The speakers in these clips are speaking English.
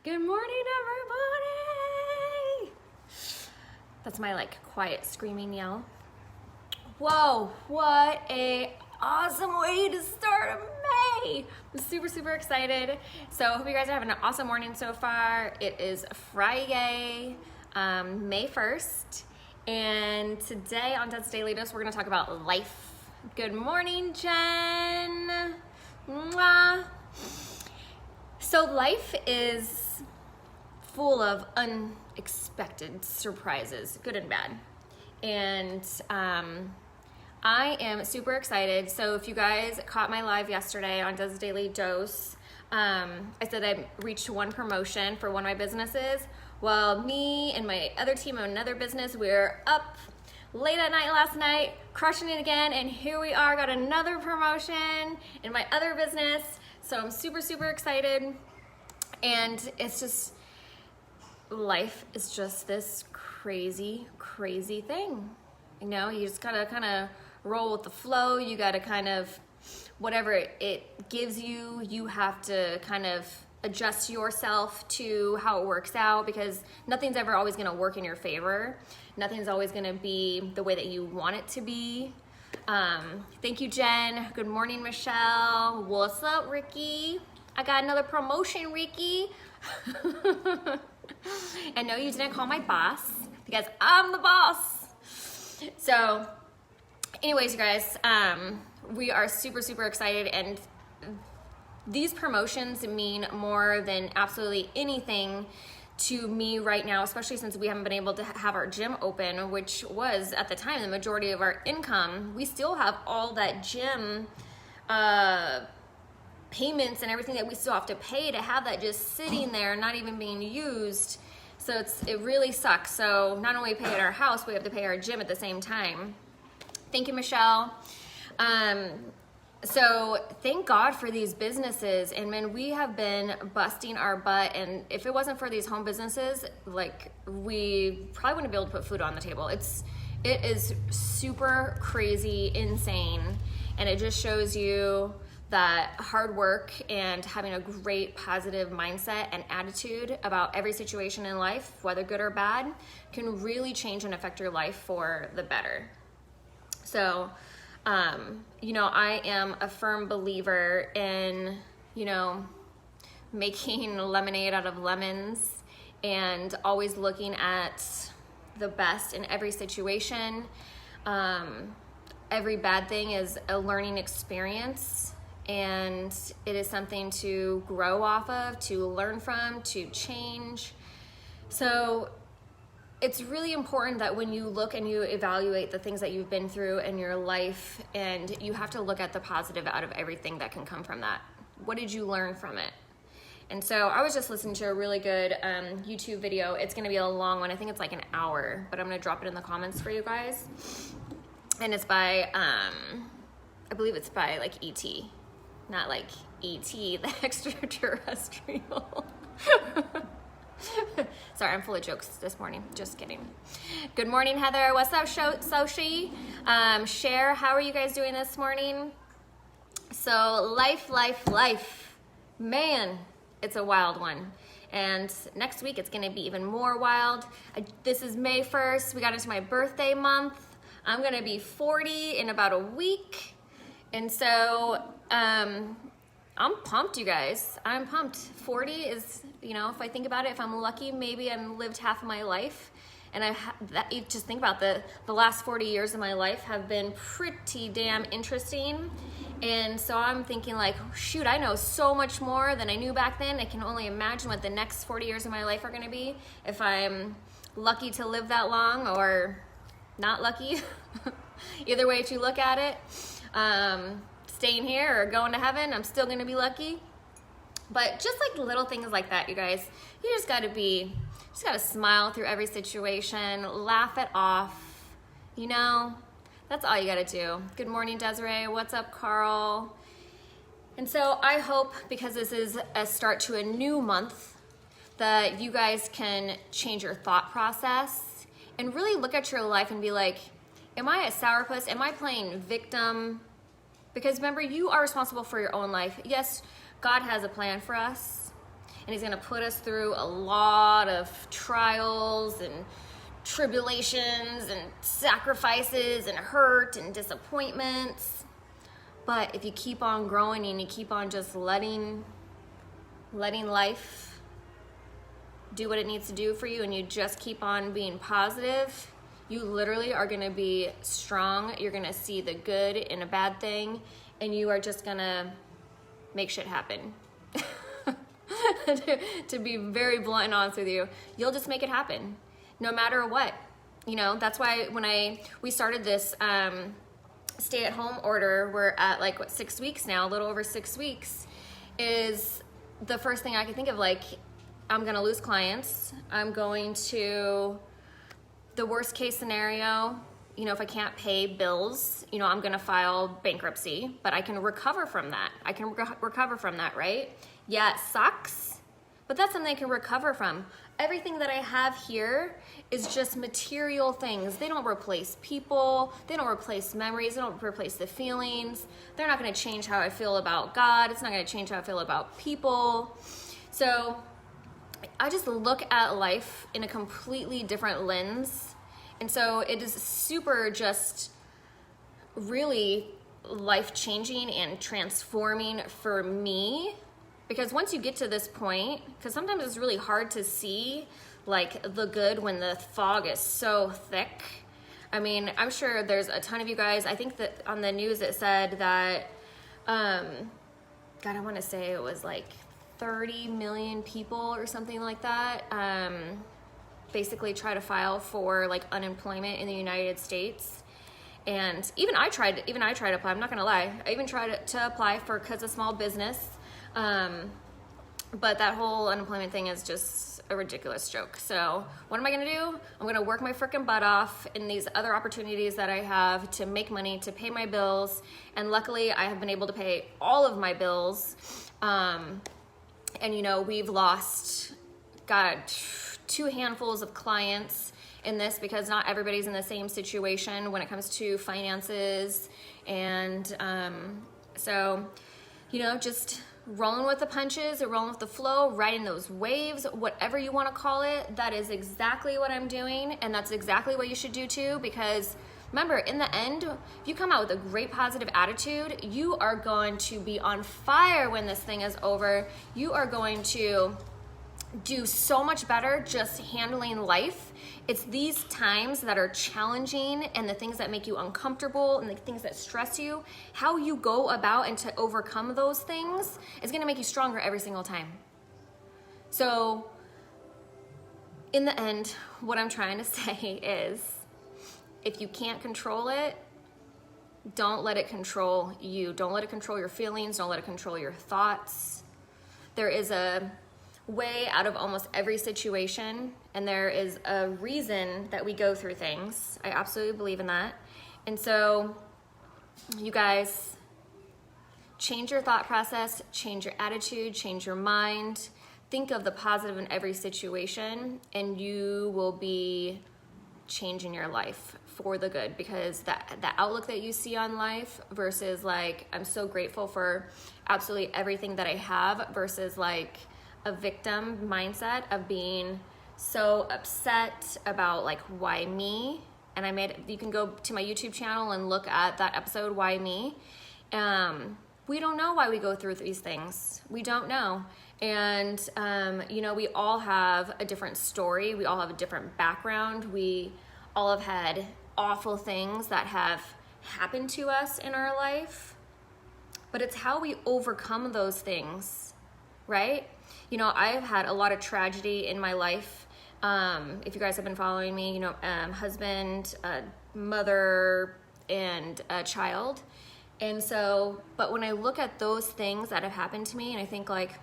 Good morning, everybody. That's my like quiet screaming yell. Whoa, what a awesome way to start May. I'm super excited. So I hope you guys are having an awesome morning so far. It is Friday, May 1st. And today on Dad's Daily Dose, we're gonna talk about life. Good morning, Jen. Mwah. So life is full of unexpected surprises, good and bad. And I am super excited. So if you guys caught my live yesterday on Dad's Daily Dose, I said I reached one promotion for one of my businesses. Well, me and my other team of another business, we're up late at night last night, crushing it again, and here we are, got another promotion in my other business. So I'm super excited. And it's just, life is just this crazy thing. You know, you just gotta kind of roll with the flow. You gotta kind of, whatever it gives you, you have to kind of adjust yourself to how it works out, because nothing's ever always gonna work in your favor. Nothing's always gonna be the way that you want it to be. Thank you, Jen. Good morning, Michelle. What's up, Ricky? I got another promotion, Ricky. And no, you didn't call my boss, because I'm the boss. So anyways, you guys, we are super excited, and these promotions mean more than absolutely anything to me right now, especially since we haven't been able to have our gym open, which was at the time the majority of our income. We still have all that gym payments and everything that we still have to pay to have that just sitting there, not even being used. So it really sucks. So not only pay at our house, we have to pay our gym at the same time. Thank you, Michelle. So thank God for these businesses. And man, we have been busting our butt. And if it wasn't for these home businesses, like, we probably wouldn't be able to put food on the table. It is super crazy, insane. And it just shows you that hard work and having a great positive mindset and attitude about every situation in life, whether good or bad, can really change and affect your life for the better. So, you know, I am a firm believer in, you know, making lemonade out of lemons and always looking at the best in every situation. Every bad thing is a learning experience, and it is something to grow off of, to learn from, to change. So it's really important that when you look and you evaluate the things that you've been through in your life, and you have to look at the positive out of everything that can come from that. What did you learn from it? And so I was just listening to a really good YouTube video. It's gonna be a long one. I think it's like an hour, but I'm gonna drop it in the comments for you guys. And it's by, I believe it's by like E.T., not like E.T., the extraterrestrial. Sorry, I'm full of jokes this morning. Just kidding. Good morning, Heather. What's up, Soshi? Cher, how are you guys doing this morning? So life. Man, it's a wild one. And next week, it's gonna be even more wild. This is May 1st. We got into my birthday month. I'm gonna be 40 in about a week. And so, I'm pumped, you guys. I'm pumped. 40 is, you know, if I think about it, if I'm lucky, maybe I've lived half of my life. And you just think about the last 40 years of my life have been pretty damn interesting. And so I'm thinking like, shoot, I know so much more than I knew back then. I can only imagine what the next 40 years of my life are gonna be if I'm lucky to live that long or not lucky. Either way you look at it. Staying here or going to heaven, I'm still gonna be lucky. But just like little things like that, you guys, you just gotta smile through every situation, laugh it off, you know? That's all you gotta do. Good morning, Desiree. What's up, Carl? And so I hope, because this is a start to a new month, that you guys can change your thought process and really look at your life and be like, am I a sourpuss? Am I playing victim? Because remember, you are responsible for your own life. Yes, God has a plan for us. and he's gonna put us through a lot of trials and tribulations and sacrifices and hurt and disappointments. But if you keep on growing and you keep on just letting life do what it needs to do for you, and you just keep on being positive, you literally are gonna be strong. You're gonna see the good in a bad thing, and you are just gonna make shit happen. To be very blunt and honest with you, you'll just make it happen, no matter what. You know, that's why when we started this stay-at-home order, we're at like, what, 6 weeks now, a little over 6 weeks, is the first thing I can think of, like, I'm gonna lose clients. I'm going to, the worst case scenario, you know, if I can't pay bills, you know, I'm gonna file bankruptcy, but I can recover from that. I can recover from that, right? Yeah, it sucks, but that's something I can recover from. Everything that I have here is just material things. They don't replace people. They don't replace memories. They don't replace the feelings. They're not gonna change how I feel about God. It's not gonna change how I feel about people. So I just look at life in a completely different lens. And so it is super just really life-changing and transforming for me. Because once you get to this point, because sometimes it's really hard to see like the good when the fog is so thick. I mean, I'm sure there's a ton of you guys, I think that on the news it said that, God, I want to say it was like 30 million people or something like that, basically try to file for like unemployment in the United States. And even I tried to apply, I'm not gonna lie. I even tried to apply for because of small business. But that whole unemployment thing is just a ridiculous joke. So what am I gonna do? I'm gonna work my frickin' butt off in these other opportunities that I have to make money, to pay my bills. And luckily I have been able to pay all of my bills. And you know, we've lost, God, 2 handfuls of clients in this because not everybody's in the same situation when it comes to finances. And so, you know, just rolling with the punches, or rolling with the flow, riding those waves, whatever you want to call it. That is exactly what I'm doing, and that's exactly what you should do too, because remember, in the end, if you come out with a great positive attitude, you are going to be on fire when this thing is over. You are going to do so much better just handling life. It's these times that are challenging and the things that make you uncomfortable and the things that stress you, how you go about and to overcome those things is gonna make you stronger every single time. So in the end, what I'm trying to say is, if you can't control it, don't let it control you. Don't let it control your feelings. Don't let it control your thoughts. There is a way out of almost every situation, and there is a reason that we go through things. I absolutely believe in that. And so you guys, change your thought process, change your attitude, change your mind, think of the positive in every situation, and you will be changing your life for the good, because that outlook that you see on life versus like, I'm so grateful for absolutely everything that I have, versus like a victim mindset of being so upset about like, why me? And you can go to my YouTube channel and look at that episode, Why Me? We don't know why we go through these things. We don't know. And, you know, we all have a different story. We all have a different background. We all have had awful things that have happened to us in our life. But it's how we overcome those things, right? You know, I've had a lot of tragedy in my life. If you guys have been following me, you know, husband, mother, and a child. And so, but when I look at those things that have happened to me, and I think like,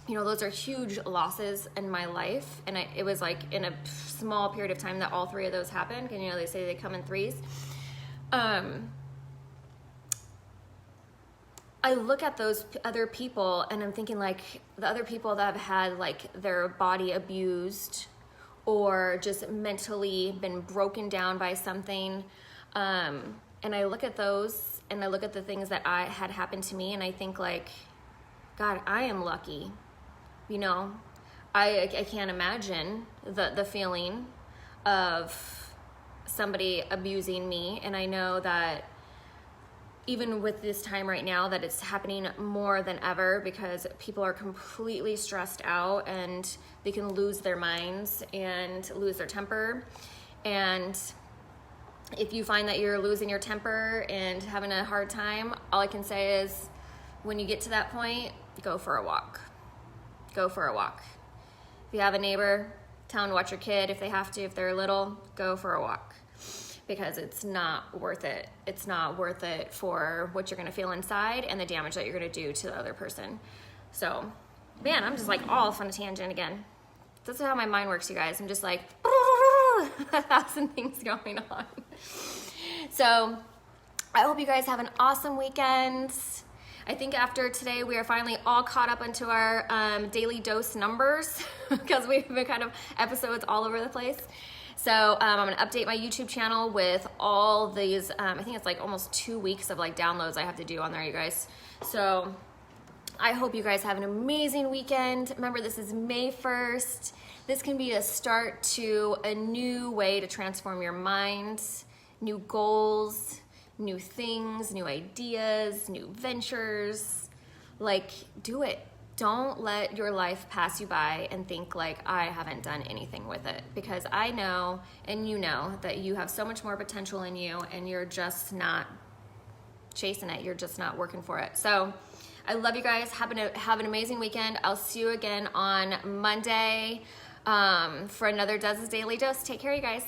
you know, those are huge losses in my life. And it was like in a small period of time that all 3 of those happened. And, you know, they say they come in 3s. I look at those other people and I'm thinking like, the other people that have had like their body abused or just mentally been broken down by something. And I look at those and I look at the things that had happened to me, and I think like, God, I am lucky. you know, I can't imagine the feeling of somebody abusing me. And I know that even with this time right now, that it's happening more than ever because people are completely stressed out and they can lose their minds and lose their temper. And if you find that you're losing your temper and having a hard time, all I can say is when you get to that point, go for a walk. Go for a walk. If you have a neighbor, tell them to watch your kid. If they have to, if they're little, go for a walk. Because it's not worth it. It's not worth it for what you're gonna feel inside and the damage that you're gonna do to the other person. So, man, I'm just like all off on a tangent again. That's how my mind works, you guys. I'm just like, 1,000 things going on. So, I hope you guys have an awesome weekend. I think after today, we are finally all caught up into our daily dose numbers because we've been kind of episodes all over the place. So I'm gonna update my YouTube channel with all these, I think it's like almost 2 weeks of like downloads I have to do on there, you guys. So I hope you guys have an amazing weekend. Remember, this is May 1st. This can be a start to a new way to transform your mind, new goals, new things, new ideas, new ventures. Like, do it. Don't let your life pass you by and think like, I haven't done anything with it, because I know and you know that you have so much more potential in you and you're just not chasing it. You're just not working for it. So I love you guys. Have an amazing weekend. I'll see you again on Monday for another Dez's Daily Dose. Take care, you guys.